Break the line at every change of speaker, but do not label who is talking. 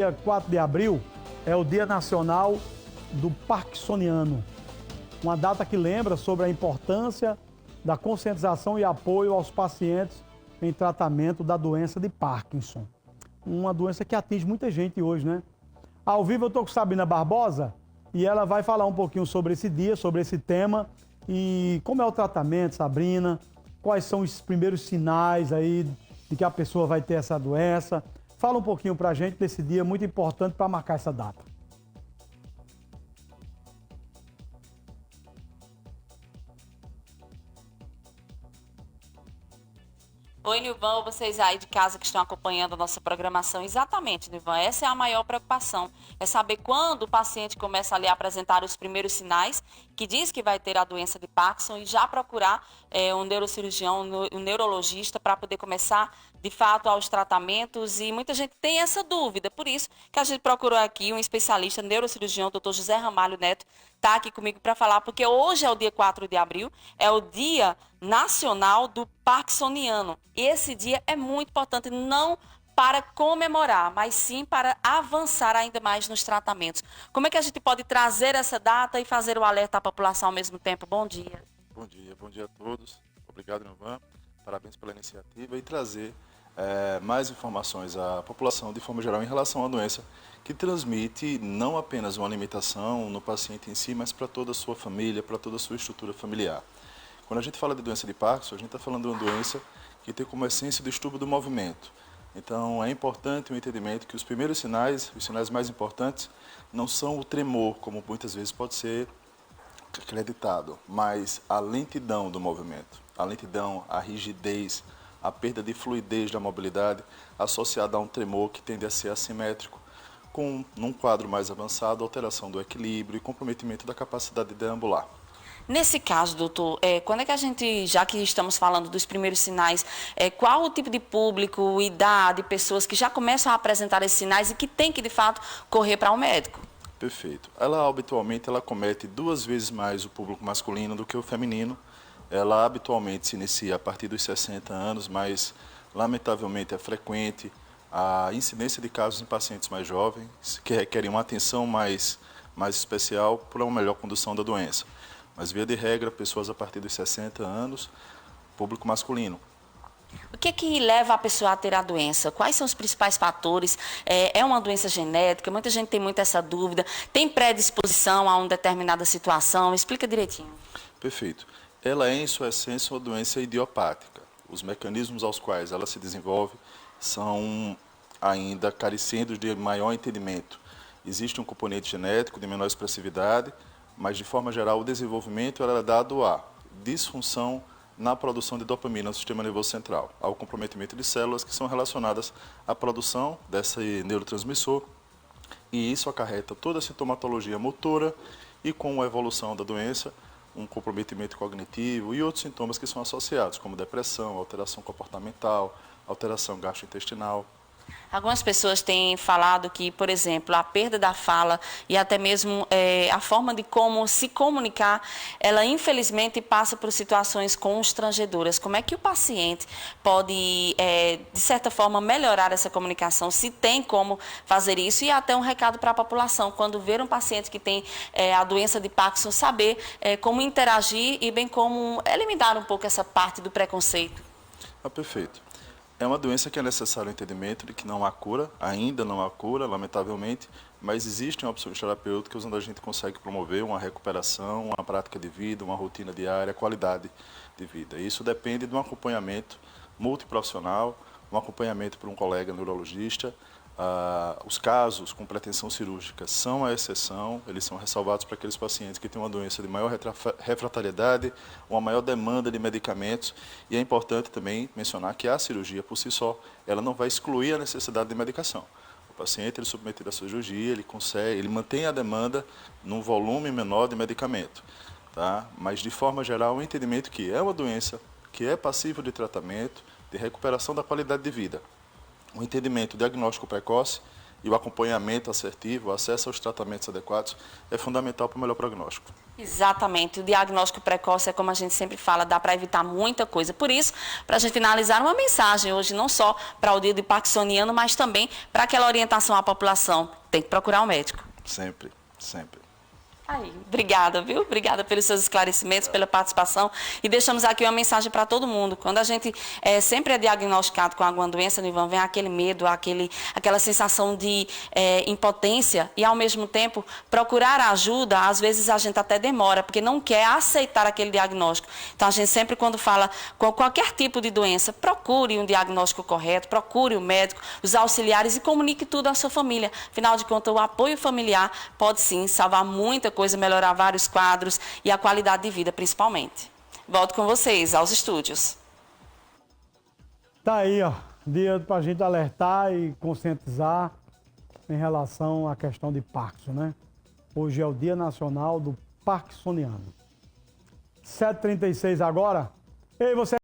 Dia 4 de abril é o Dia Nacional do Parkinsoniano, uma data que lembra sobre a importância da conscientização e apoio aos pacientes em tratamento da doença de Parkinson. Uma doença que atinge muita gente hoje, né? Ao vivo eu estou com Sabrina Barbosa e ela vai falar um pouquinho sobre esse dia, sobre esse tema e como é o tratamento, Sabrina, quais são os primeiros sinais aí de que a pessoa vai ter essa doença. Fala um pouquinho pra gente desse dia muito importante para marcar essa data.
Oi, Nilvan, vocês aí de casa que estão acompanhando a nossa programação. Exatamente, Nilvan, essa é a maior preocupação. É saber quando o paciente começa ali a apresentar os primeiros sinais, que diz que vai ter a doença de Parkinson, e já procurar um neurocirurgião, um neurologista, para poder começar, de fato, aos tratamentos. E muita gente tem essa dúvida, por isso que a gente procurou aqui um especialista, neurocirurgião, o Dr. José Ramalho Neto, está aqui comigo para falar, porque hoje é o dia 4 de abril, é o Dia Nacional do Parkinsoniano. E esse dia é muito importante, não para comemorar, mas sim para avançar ainda mais nos tratamentos. Como é que a gente pode trazer essa data e fazer o alerta à população ao mesmo tempo? Bom dia.
Bom dia a todos. Obrigado, Nilvan. Parabéns pela iniciativa e trazer mais informações à população de forma geral em relação à doença que transmite não apenas uma limitação no paciente em si, mas para toda a sua família, para toda a sua estrutura familiar. Quando a gente fala de doença de Parkinson, a gente está falando de uma doença que tem como essência o distúrbio do movimento. Então, é importante o entendimento que os primeiros sinais, os sinais mais importantes, não são o tremor, como muitas vezes pode ser acreditado, mas a lentidão do movimento, a lentidão, a rigidez, a perda de fluidez da mobilidade, associada a um tremor que tende a ser assimétrico, com, num quadro mais avançado, alteração do equilíbrio e comprometimento da capacidade de deambular.
Nesse caso, doutor, quando é que a gente, já que estamos falando dos primeiros sinais, qual o tipo de público, idade, pessoas que já começam a apresentar esses sinais e que tem que, de fato, correr para um médico?
Perfeito. Ela, habitualmente, ela comete 2 vezes mais o público masculino do que o feminino. Ela, habitualmente, se inicia a partir dos 60 anos, mas, lamentavelmente, é frequente a incidência de casos em pacientes mais jovens, que requerem uma atenção mais especial para uma melhor condução da doença. Mas, via de regra, pessoas a partir dos 60 anos, público masculino.
O que é que leva a pessoa a ter a doença? Quais são os principais fatores? É uma doença genética? Muita gente tem muito essa dúvida. Tem predisposição a uma determinada situação? Explica direitinho.
Perfeito. Ela é, em sua essência, uma doença idiopática. Os mecanismos aos quais ela se desenvolve são ainda carecendo de maior entendimento. Existe um componente genético de menor expressividade, mas, de forma geral, o desenvolvimento é dado a disfunção na produção de dopamina no sistema nervoso central, ao comprometimento de células que são relacionadas à produção desse neurotransmissor, e isso acarreta toda a sintomatologia motora e, com a evolução da doença, um comprometimento cognitivo e outros sintomas que são associados, como depressão, alteração comportamental, alteração gastrointestinal.
Algumas pessoas têm falado que, por exemplo, a perda da fala e até mesmo a forma de como se comunicar, ela infelizmente passa por situações constrangedoras. Como é que o paciente pode, de certa forma, melhorar essa comunicação, se tem como fazer isso? E até um recado para a população, quando ver um paciente que tem a doença de Parkinson, saber como interagir e bem como eliminar um pouco essa parte do preconceito.
Perfeito. É uma doença que é necessário o entendimento de que não há cura, ainda não há cura, lamentavelmente, mas existem opções terapêuticas onde a gente consegue promover uma recuperação, uma prática de vida, uma rotina diária, qualidade de vida. Isso depende de um acompanhamento multiprofissional, um acompanhamento por um colega neurologista. Os casos com pretensão cirúrgica são a exceção, eles são ressalvados para aqueles pacientes que têm uma doença de maior refratariedade, uma maior demanda de medicamentos, e é importante também mencionar que a cirurgia por si só, ela não vai excluir a necessidade de medicação. O paciente, ele submetido à cirurgia, ele mantém a demanda num volume menor de medicamento, tá? Mas, de forma geral, o entendimento que é uma doença que é passível de tratamento, de recuperação da qualidade de vida. O entendimento diagnóstico precoce E o acompanhamento assertivo, o acesso aos tratamentos adequados é fundamental para o melhor prognóstico.
Exatamente, o diagnóstico precoce é como a gente sempre fala, dá para evitar muita coisa. Por isso, para a gente finalizar, uma mensagem hoje, não só para o dia do parkinsoniano, mas também para aquela orientação à população, tem que procurar um médico.
Sempre, sempre.
Aí, obrigada, viu? Obrigada pelos seus esclarecimentos, pela participação. E deixamos aqui uma mensagem para todo mundo. Quando a gente sempre é diagnosticado com alguma doença, Nivan, vem aquele medo, aquela sensação de impotência e, ao mesmo tempo, procurar ajuda, às vezes a gente até demora, porque não quer aceitar aquele diagnóstico. Então, a gente sempre, quando fala com qualquer tipo de doença, procure um diagnóstico correto, procure o médico, os auxiliares e comunique tudo à sua família. Afinal de contas, o apoio familiar pode, sim, salvar muita coisa, melhorar vários quadros e a qualidade de vida, principalmente. Volto com vocês aos estúdios.
Tá aí, ó, dia para a gente alertar e conscientizar em relação à questão de Parkinson, né? Hoje é o Dia Nacional do Parkinsoniano. 7h36 agora. Ei, você